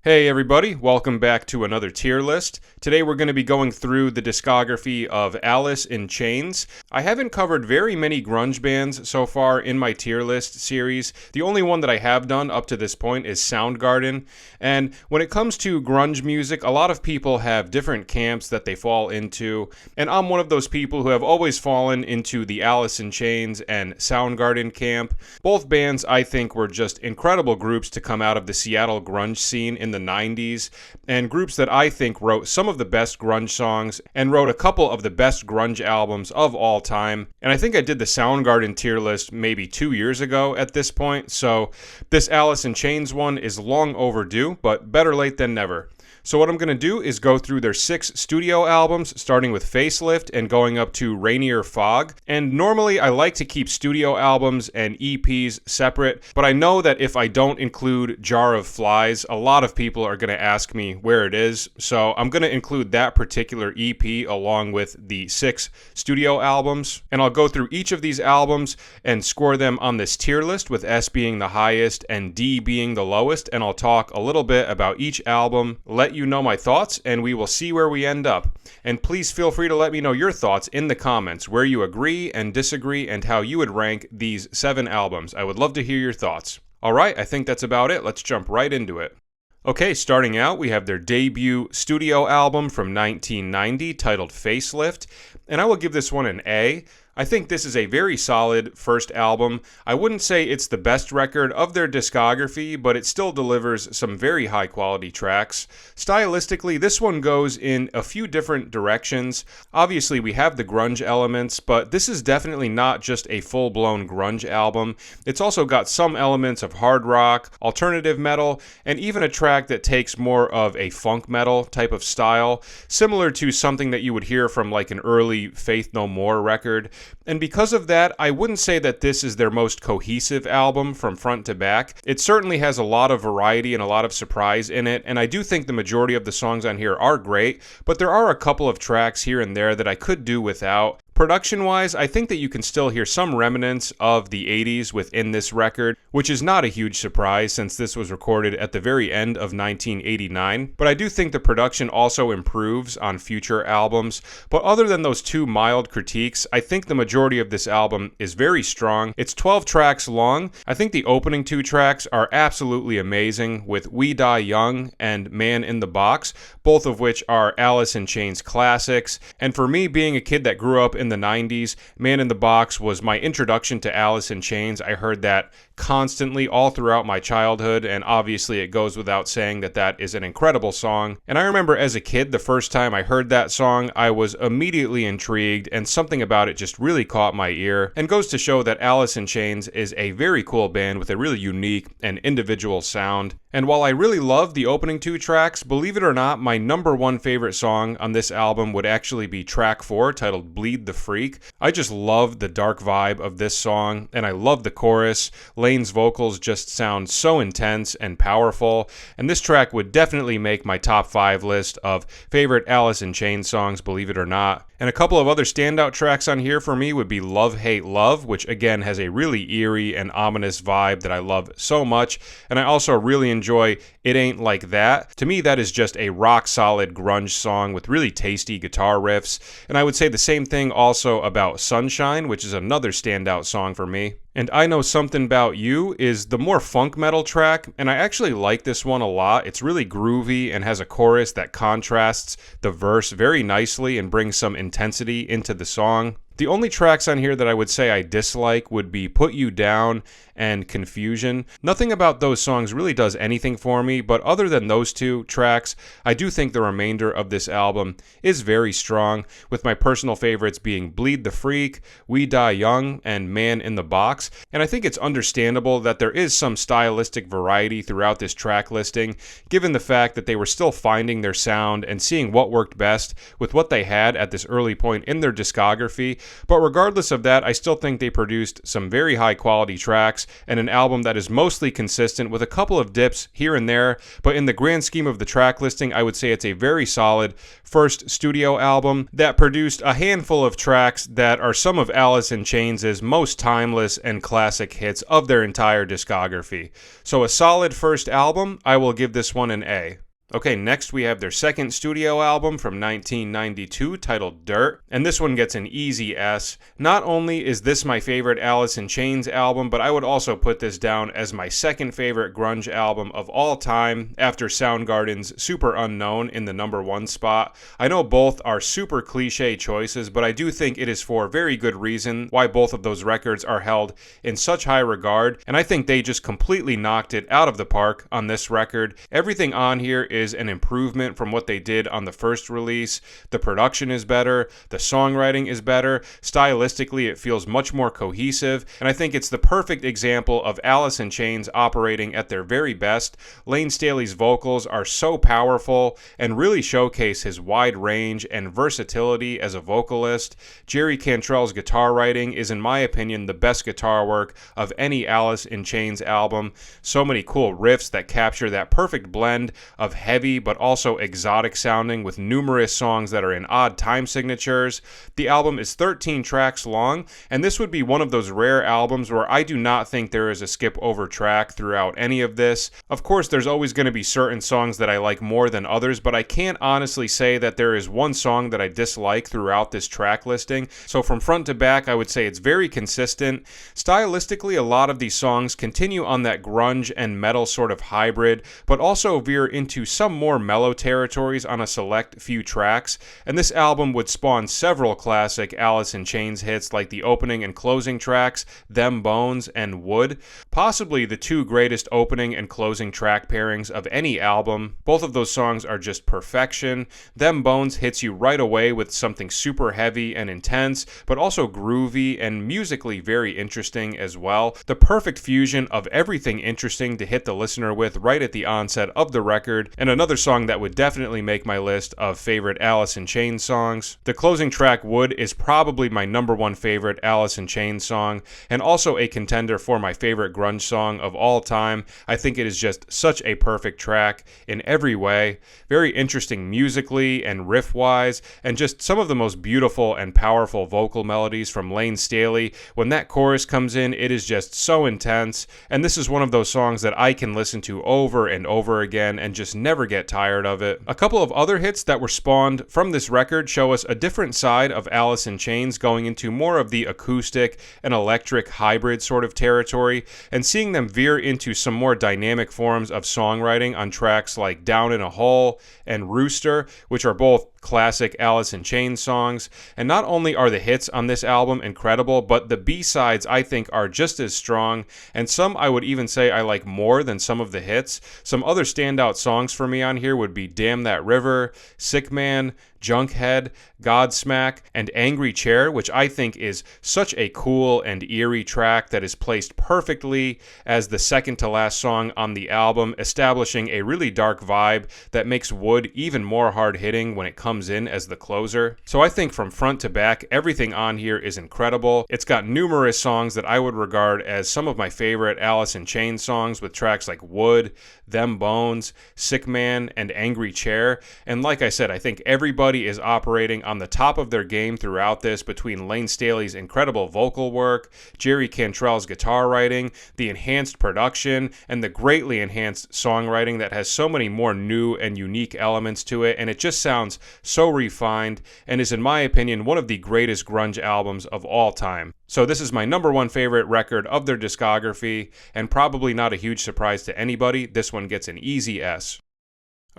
Hey everybody, welcome back to another tier list. Today we're going to be going through the discography of Alice in Chains. I haven't covered very many grunge bands so far in my tier list series. The only one that I have done up to this point is Soundgarden. And when it comes to grunge music, a lot of people have different camps that they fall into. And I'm one of those people who have always fallen into the Alice in Chains and Soundgarden camp. Both bands I think were just incredible groups to come out of the Seattle grunge scene in the 90s, and groups that I think wrote some of the best grunge songs and wrote a couple of the best grunge albums of all time. And I think I did the Soundgarden tier list maybe 2 years ago at this point, so this Alice in Chains one is long overdue, but better late than never. So what I'm going to do is go through their 6 studio albums, starting with Facelift and going up to Rainier Fog. And normally I like to keep studio albums and EPs separate, but I know that if I don't include Jar of Flies, a lot of people are going to ask me where it is. So I'm going to include that particular EP along with the 6 studio albums. And I'll go through each of these albums and score them on this tier list, with S being the highest and D being the lowest. And I'll talk a little bit about each album, let you know my thoughts, and we will see where we end up. And please feel free to let me know your thoughts in the comments, where you agree and disagree and how you would rank these 7 albums. I would love to hear your thoughts. Alright, I think that's about it. Let's jump right into it. Okay, starting out, we have their debut studio album from 1990 titled Facelift, and I will give this one an A. I think this is a very solid first album. I wouldn't say it's the best record of their discography, but it still delivers some very high quality tracks. Stylistically, this one goes in a few different directions. Obviously, we have the grunge elements, but this is definitely not just a full-blown grunge album. It's also got some elements of hard rock, alternative metal, and even a track that takes more of a funk metal type of style, similar to something that you would hear from like an early Faith No More record. And because of that, I wouldn't say that this is their most cohesive album from front to back. It certainly has a lot of variety and a lot of surprise in it, and I do think the majority of the songs on here are great, but there are a couple of tracks here and there that I could do without. Production-wise, I think that you can still hear some remnants of the 80s within this record, which is not a huge surprise since this was recorded at the very end of 1989, but I do think the production also improves on future albums. But other than those 2 mild critiques, I think the majority of this album is very strong. It's 12 tracks long. I think the opening 2 tracks are absolutely amazing, with We Die Young and Man in the Box, both of which are Alice in Chains classics. And for me, being a kid that grew up in the 90s, Man in the Box was my introduction to Alice in Chains. I heard that constantly all throughout my childhood, and obviously it goes without saying that that is an incredible song. And I remember as a kid, the first time I heard that song, I was immediately intrigued, and something about it just really caught my ear, and goes to show that Alice in Chains is a very cool band with a really unique and individual sound. And while I really love the opening 2 tracks, believe it or not, my number 1 favorite song on this album would actually be track 4, titled Bleed the Freak. I just love the dark vibe of this song, and I love the chorus. Lane's vocals just sound so intense and powerful, and this track would definitely make my top 5 list of favorite Alice in Chains songs, believe it or not. And a couple of other standout tracks on here for me would be Love Hate Love, which again has a really eerie and ominous vibe that I love so much, and I also really enjoy It Ain't Like That. To me, that is just a rock-solid grunge song with really tasty guitar riffs, and I would say the same thing also about Sunshine, which is another standout song for me. And I Know Something About You is the more funk metal track, and I actually like this one a lot. It's really groovy and has a chorus that contrasts the verse very nicely and brings some intensity into the song. The only tracks on here that I would say I dislike would be Put You Down and Confusion. Nothing about those songs really does anything for me, but other than those 2 tracks, I do think the remainder of this album is very strong, with my personal favorites being Bleed the Freak, We Die Young, and Man in the Box. And I think it's understandable that there is some stylistic variety throughout this track listing, given the fact that they were still finding their sound and seeing what worked best with what they had at this early point in their discography. But regardless of that, I still think they produced some very high quality tracks and an album that is mostly consistent with a couple of dips here and there, but in the grand scheme of the track listing, I would say it's a very solid first studio album that produced a handful of tracks that are some of Alice in Chains' most timeless and classic hits of their entire discography. So a solid first album, I will give this one an A. Okay, next we have their second studio album from 1992 titled Dirt, and this one gets an easy S. Not only is this my favorite Alice in Chains album, but I would also put this down as my second favorite grunge album of all time after Soundgarden's Super Unknown in the number one spot. I know both are super cliche choices, but I do think it is for very good reason why both of those records are held in such high regard, and I think they just completely knocked it out of the park on this record. Everything on here is an improvement from what they did on the first release. The production is better, the songwriting is better, stylistically it feels much more cohesive, and I think it's the perfect example of Alice in Chains operating at their very best. Lane Staley's vocals are so powerful and really showcase his wide range and versatility as a vocalist. Jerry Cantrell's guitar writing is, in my opinion, the best guitar work of any Alice in Chains album. So many cool riffs that capture that perfect blend of heavy but also exotic sounding with numerous songs that are in odd time signatures. The album is 13 tracks long, and this would be one of those rare albums where I do not think there is a skip over track throughout any of this. Of course, there's always going to be certain songs that I like more than others, but I can't honestly say that there is one song that I dislike throughout this track listing. So from front to back, I would say it's very consistent. Stylistically, a lot of these songs continue on that grunge and metal sort of hybrid, but also veer into some more mellow territories on a select few tracks, and this album would spawn several classic Alice in Chains hits like the opening and closing tracks, Them Bones and Wood, possibly the two greatest opening and closing track pairings of any album. Both of those songs are just perfection. Them Bones hits you right away with something super heavy and intense, but also groovy and musically very interesting as well. The perfect fusion of everything interesting to hit the listener with right at the onset of the record, and another song that would definitely make my list of favorite Alice in Chains songs. The closing track, Wood, is probably my number one favorite Alice in Chains song, and also a contender for my favorite grunge song of all time. I think it is just such a perfect track in every way. Very interesting musically and riff-wise, and just some of the most beautiful and powerful vocal melodies from Lane Staley. When that chorus comes in, it is just so intense, and this is one of those songs that I can listen to over and over again and just never get tired of it. A couple of other hits that were spawned from this record show us a different side of Alice in Chains, going into more of the acoustic and electric hybrid sort of territory, and seeing them veer into some more dynamic forms of songwriting on tracks like Down in a Hole and Rooster, which are both classic Alice in Chains songs. And not only are the hits on this album incredible, but the B-sides I think are just as strong, and some I would even say I like more than some of the hits. Some other standout songs for me on here would be Damn That River, Sick Man, Junkhead, Godsmack, and Angry Chair, which I think is such a cool and eerie track that is placed perfectly as the second to last song on the album, establishing a really dark vibe that makes Wood even more hard-hitting when it comes in as the closer. So I think from front to back, everything on here is incredible. It's got numerous songs that I would regard as some of my favorite Alice in Chains songs, with tracks like Wood, Them Bones, Sick Man, and Angry Chair. And like I said, I think everybody is operating on the top of their game throughout this, between Lane Staley's incredible vocal work, Jerry Cantrell's guitar writing, the enhanced production, and the greatly enhanced songwriting that has so many more new and unique elements to it, and it just sounds so refined and is, in my opinion, one of the greatest grunge albums of all time. So this is my number one favorite record of their discography, and probably not a huge surprise to anybody. This one gets an easy S.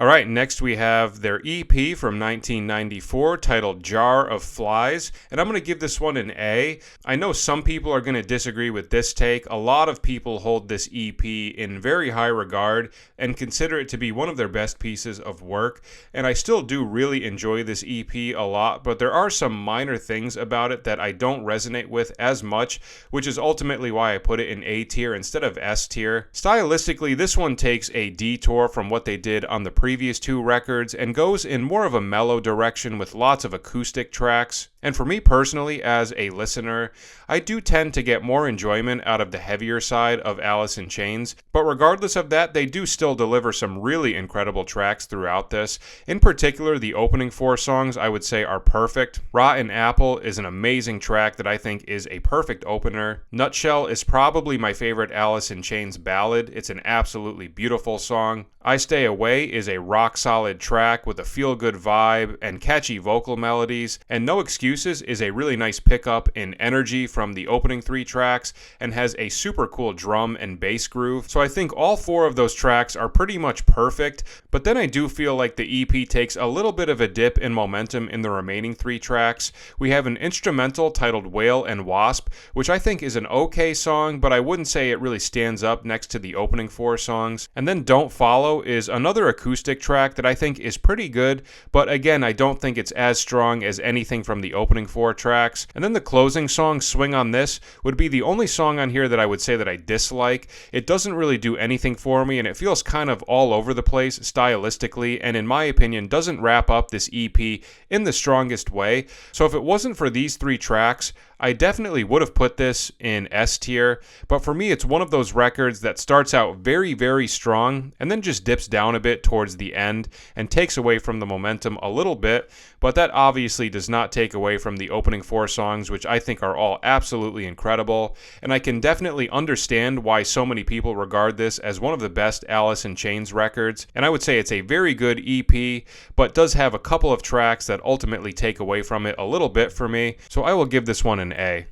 Alright, next we have their EP from 1994 titled Jar of Flies, and I'm going to give this one an A. I know some people are going to disagree with this take. A lot of people hold this EP in very high regard and consider it to be one of their best pieces of work, and I still do really enjoy this EP a lot, but there are some minor things about it that I don't resonate with as much, which is ultimately why I put it in A tier instead of S tier. Stylistically, this one takes a detour from what they did on the previous two records and goes in more of a mellow direction with lots of acoustic tracks. And for me personally, as a listener, I do tend to get more enjoyment out of the heavier side of Alice in Chains, but regardless of that, they do still deliver some really incredible tracks throughout this. In particular, the opening four songs I would say are perfect. Rotten Apple is an amazing track that I think is a perfect opener. Nutshell is probably my favorite Alice in Chains ballad. It's an absolutely beautiful song. I Stay Away is a rock-solid track with a feel-good vibe and catchy vocal melodies, and No Excuses is a really nice pickup in energy from the opening three tracks and has a super cool drum and bass groove. So I think all four of those tracks are pretty much perfect, but then I do feel like the EP takes a little bit of a dip in momentum in the remaining three tracks. We have an instrumental titled Whale and Wasp, which I think is an okay song, but I wouldn't say it really stands up next to the opening four songs. And then Don't Follow is another acoustic track that I think is pretty good, but again, I don't think it's as strong as anything from the opening four tracks. And then the closing song, Swing on This, would be the only song on here that I would say that I dislike. It doesn't really do anything for me, and it feels kind of all over the place stylistically, and in my opinion, doesn't wrap up this EP in the strongest way. So if it wasn't for these three tracks, I definitely would have put this in S tier, but for me it's one of those records that starts out very, very strong and then just dips down a bit towards the end and takes away from the momentum a little bit, but that obviously does not take away from the opening four songs, which I think are all absolutely incredible, and I can definitely understand why so many people regard this as one of the best Alice in Chains records, and I would say it's a very good EP, but does have a couple of tracks that ultimately take away from it a little bit for me, so I will give this one an A.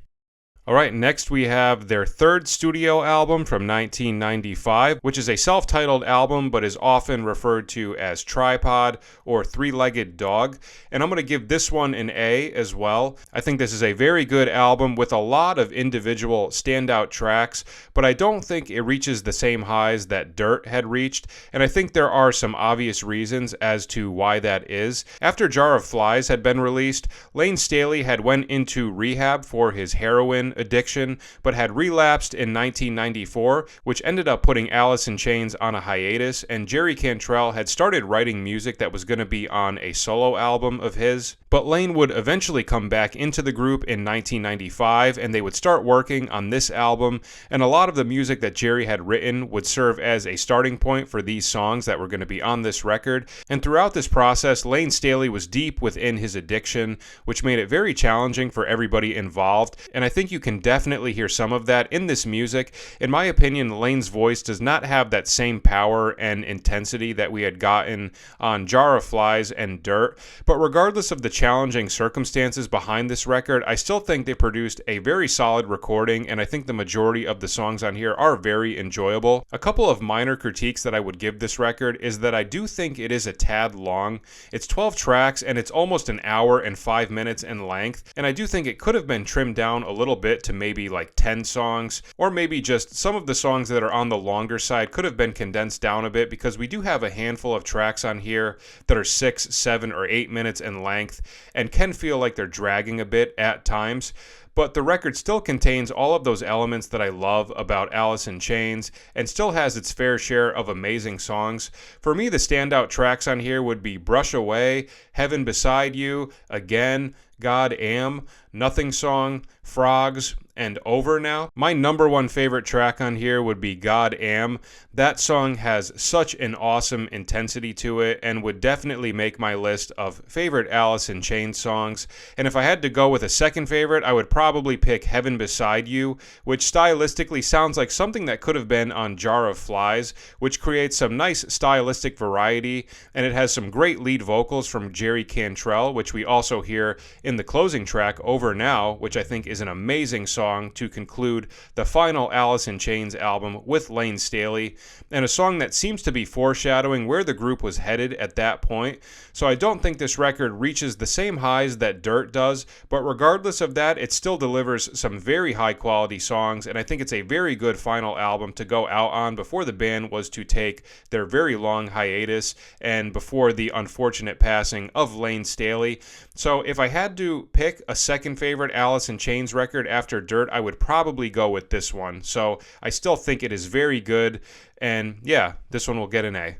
Alright, next we have their third studio album from 1995, which is a self-titled album but is often referred to as Tripod or Three-Legged Dog, and I'm going to give this one an A as well. I think this is a very good album with a lot of individual standout tracks, but I don't think it reaches the same highs that Dirt had reached, and I think there are some obvious reasons as to why that is. After Jar of Flies had been released, Lane Staley had went into rehab for his heroin addiction, but had relapsed in 1994, which ended up putting Alice in Chains on a hiatus, and Jerry Cantrell had started writing music that was going to be on a solo album of his. But Lane would eventually come back into the group in 1995, and they would start working on this album, and a lot of the music that Jerry had written would serve as a starting point for these songs that were going to be on this record. And throughout this process, Lane Staley was deep within his addiction, which made it very challenging for everybody involved, and I think you can definitely hear some of that in this music. In my opinion, Lane's voice does not have that same power and intensity that we had gotten on Jar of Flies and Dirt, but regardless of the challenging circumstances behind this record, I still think they produced a very solid recording, and I think the majority of the songs on here are very enjoyable. A couple of minor critiques that I would give this record is that I do think it is a tad long. It's 12 tracks and it's almost an hour and 5 minutes in length, and I do think it could have been trimmed down a little bit to maybe like 10 songs, or maybe just some of the songs that are on the longer side could have been condensed down a bit, because we do have a handful of tracks on here that are 6, 7, or 8 minutes in length and can feel like they're dragging a bit at times. But the record still contains all of those elements that I love about Alice in Chains and still has its fair share of amazing songs. For me, the standout tracks on here would be Brush Away, Heaven Beside You, Again, God Am, Nothing Song, Frogs, and Over Now. My number one favorite track on here would be God Am. That song has such an awesome intensity to it and would definitely make my list of favorite Alice in Chains songs. And if I had to go with a second favorite, I would probably pick Heaven Beside You, which stylistically sounds like something that could have been on Jar of Flies, which creates some nice stylistic variety, and it has some great lead vocals from Jerry Cantrell, which we also hear in the closing track, Over Now, which I think is an amazing song to conclude the final Alice in Chains album with Lane Staley, and a song that seems to be foreshadowing where the group was headed at that point. So I don't think this record reaches the same highs that Dirt does, but regardless of that, it still delivers some very high quality songs, and I think it's a very good final album to go out on before the band was to take their very long hiatus and before the unfortunate passing of Lane Staley. So if I had to pick a second favorite Alice in Chains record after Dirt, I would probably go with this one. So I still think it is very good, and yeah, this one will get an A.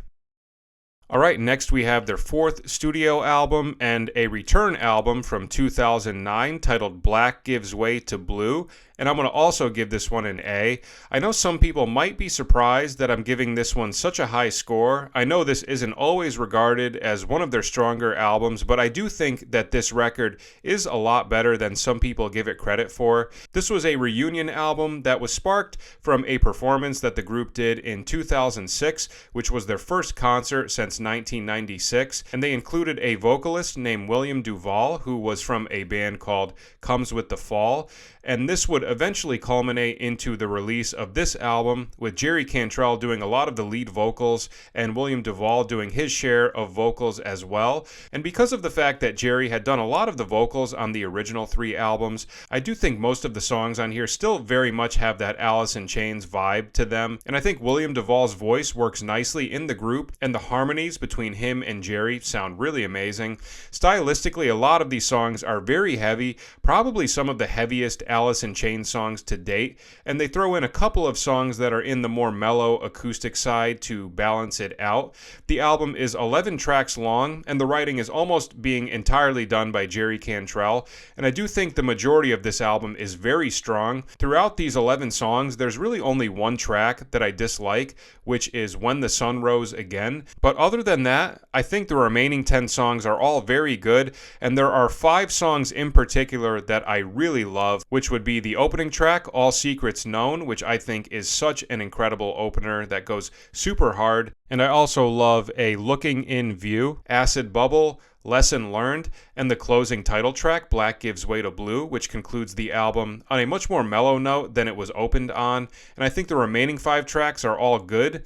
Alright, next we have their fourth studio album and a return album from 2009 titled Black Gives Way to Blue, and I'm going to also give this one an A. I know some people might be surprised that I'm giving this one such a high score. I know this isn't always regarded as one of their stronger albums, but I do think that this record is a lot better than some people give it credit for. This was a reunion album that was sparked from a performance that the group did in 2006, which was their first concert since 1996, and they included a vocalist named William Duvall, who was from a band called Comes with the Fall, and this would eventually culminate into the release of this album, with Jerry Cantrell doing a lot of the lead vocals and William Duvall doing his share of vocals as well. And because of the fact that Jerry had done a lot of the vocals on the original 3 albums, I do think most of the songs on here still very much have that Alice in Chains vibe to them, and I think William Duvall's voice works nicely in the group, and the harmonies between him and Jerry sound really amazing. Stylistically, a lot of these songs are very heavy, probably some of the heaviest Alice in Chains songs to date, and they throw in a couple of songs that are in the more mellow acoustic side to balance it out. The album is 11 tracks long, and the writing is almost being entirely done by Jerry Cantrell, and I do think the majority of this album is very strong. Throughout these 11 songs, there's really only one track that I dislike, which is When the Sun Rose Again, but other than that, I think the remaining 10 songs are all very good, and there are 5 songs in particular that I really love, which would be the opening track, All Secrets Known, which I think is such an incredible opener that goes super hard. And I also love a Looking in View, Acid Bubble, Lesson Learned, and the closing title track, Black Gives Way to Blue, which concludes the album on a much more mellow note than it was opened on. And I think the remaining 5 tracks are all good,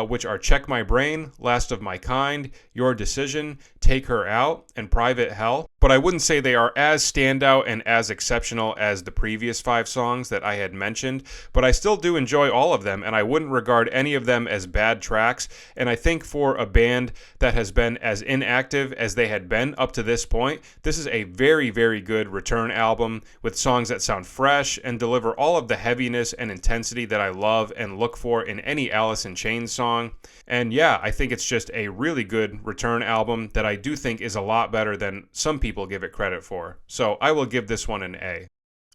which are Check My Brain, Last of My Kind, Your Decision, Take Her Out, and Private Hell. But I wouldn't say they are as standout and as exceptional as the previous 5 songs that I had mentioned, but I still do enjoy all of them, and I wouldn't regard any of them as bad tracks. And I think for a band that has been as inactive as they had been up to this point, this is a very, very good return album with songs that sound fresh and deliver all of the heaviness and intensity that I love and look for in any Alice in Chains song. And yeah, I think it's just a really good return album that I do think is a lot better than some people give it credit for. So I will give this one an A.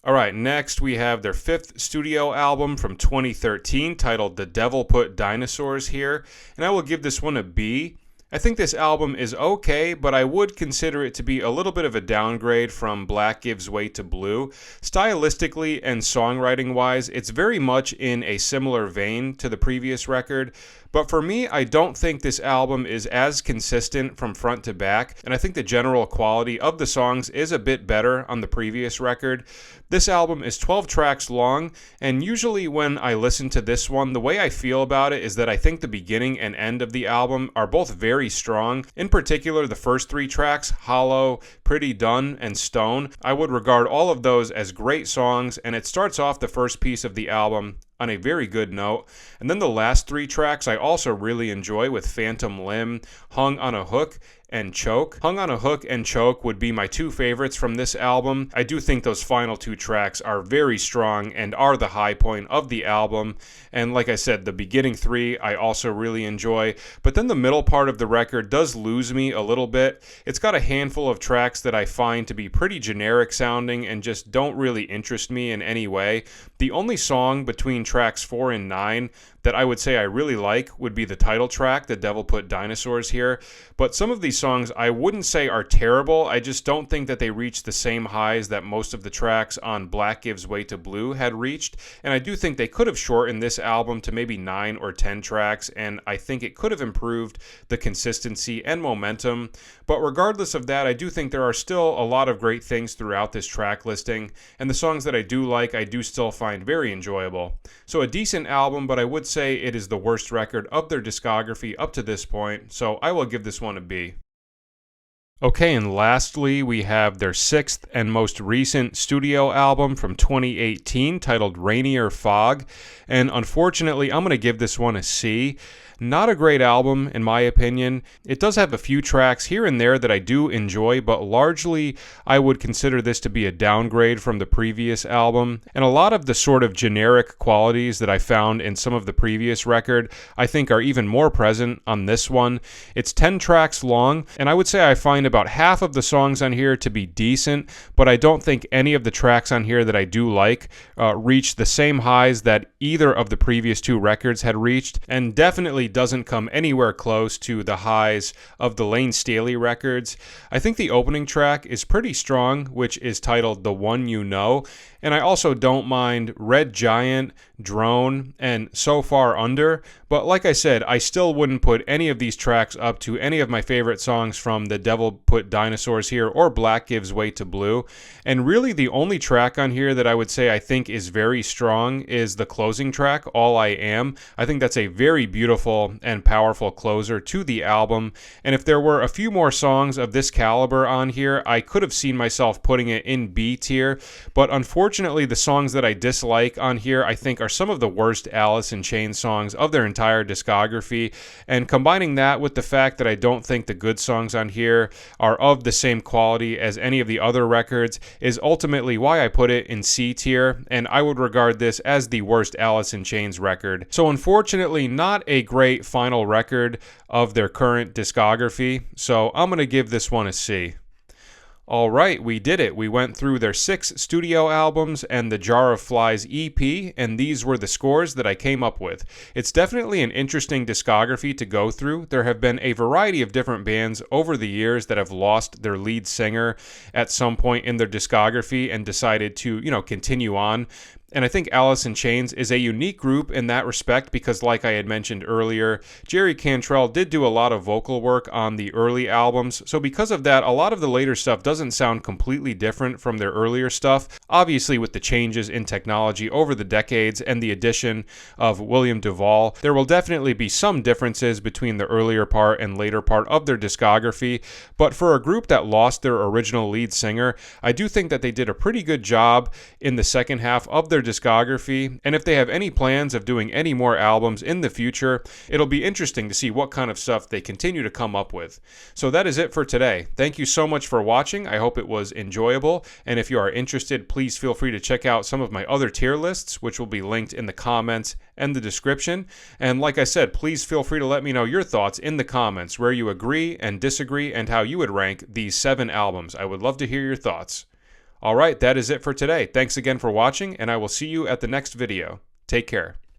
Alright, next we have their 5th studio album from 2013 titled The Devil Put Dinosaurs here, and I will give this one a B. I think this album is okay, but I would consider it to be a little bit of a downgrade from Black Gives Way to Blue. Stylistically and songwriting-wise, it's very much in a similar vein to the previous record, but for me, I don't think this album is as consistent from front to back, and I think the general quality of the songs is a bit better on the previous record. This album is 12 tracks long, and usually when I listen to this one, the way I feel about it is that I think the beginning and end of the album are both very strong. In particular, the first 3 tracks, Hollow, Pretty Done, and Stone, I would regard all of those as great songs, and it starts off the first piece of the album on a very good note. And then the last 3 tracks I also really enjoy, with Phantom Limb, Hung on a Hook, and Choke. Hung on a Hook and Choke would be my 2 favorites from this album. I do think those final 2 tracks are very strong and are the high point of the album. And like I said, the beginning 3 I also really enjoy. But then the middle part of the record does lose me a little bit. It's got a handful of tracks that I find to be pretty generic sounding and just don't really interest me in any way. The only song between tracks 4 and 9 that I would say I really like would be the title track, The Devil Put Dinosaurs here. But some of these songs I wouldn't say are terrible. I just don't think that they reach the same highs that most of the tracks on Black Gives Way to Blue had reached. And I do think they could have shortened this album to maybe 9 or 10 tracks, and I think it could have improved the consistency and momentum. But regardless of that, I do think there are still a lot of great things throughout this track listing, and the songs that I do like, I do still find very enjoyable. So a decent album, but I would say it is the worst record of their discography up to this point, so I will give this one a B. Okay, and lastly, we have their 6th and most recent studio album from 2018 titled Rainier Fog, and unfortunately, I'm going to give this one a C. Not a great album, in my opinion. It does have a few tracks here and there that I do enjoy, but largely I would consider this to be a downgrade from the previous album. And a lot of the sort of generic qualities that I found in some of the previous record, I think are even more present on this one. It's 10 tracks long, and I would say I find about half of the songs on here to be decent, but I don't think any of the tracks on here that I do like reach the same highs that either of the previous two records had reached, and definitely doesn't come anywhere close to the highs of the Lane Staley records. I think the opening track is pretty strong, which is titled The One You Know, and I also don't mind Red Giant, Drone, and So Far Under, but like I said, I still wouldn't put any of these tracks up to any of my favorite songs from The Devil Put Dinosaurs Here or Black Gives Way to Blue. And really the only track on here that I would say I think is very strong is the closing track, All I Am. I think that's a very beautiful and powerful closer to the album, and if there were a few more songs of this caliber on here, I could have seen myself putting it in B tier, but unfortunately the songs that I dislike on here I think are some of the worst Alice in Chains songs of their entire discography, and combining that with the fact that I don't think the good songs on here are of the same quality as any of the other records is ultimately why I put it in C tier, and I would regard this as the worst Alice in Chains record. So unfortunately not a great final record of their current discography, so I'm going to give this one a C. Alright, we did it. We went through their 6 studio albums and the Jar of Flies EP, and these were the scores that I came up with. It's definitely an interesting discography to go through. There have been a variety of different bands over the years that have lost their lead singer at some point in their discography and decided to, continue on. And I think Alice in Chains is a unique group in that respect because, like I had mentioned earlier, Jerry Cantrell did do a lot of vocal work on the early albums, so because of that, a lot of the later stuff doesn't sound completely different from their earlier stuff. Obviously, with the changes in technology over the decades and the addition of William Duvall, there will definitely be some differences between the earlier part and later part of their discography, but for a group that lost their original lead singer, I do think that they did a pretty good job in the second half of their discography, and if they have any plans of doing any more albums in the future, it'll be interesting to see what kind of stuff they continue to come up with. So that is it for today. Thank you so much for watching. I hope it was enjoyable, and if you are interested, please feel free to check out some of my other tier lists, which will be linked in the comments and the description. And like I said, please feel free to let me know your thoughts in the comments, where you agree and disagree, and how you would rank these 7 albums. I would love to hear your thoughts. Alright, that is it for today. Thanks again for watching, and I will see you at the next video. Take care.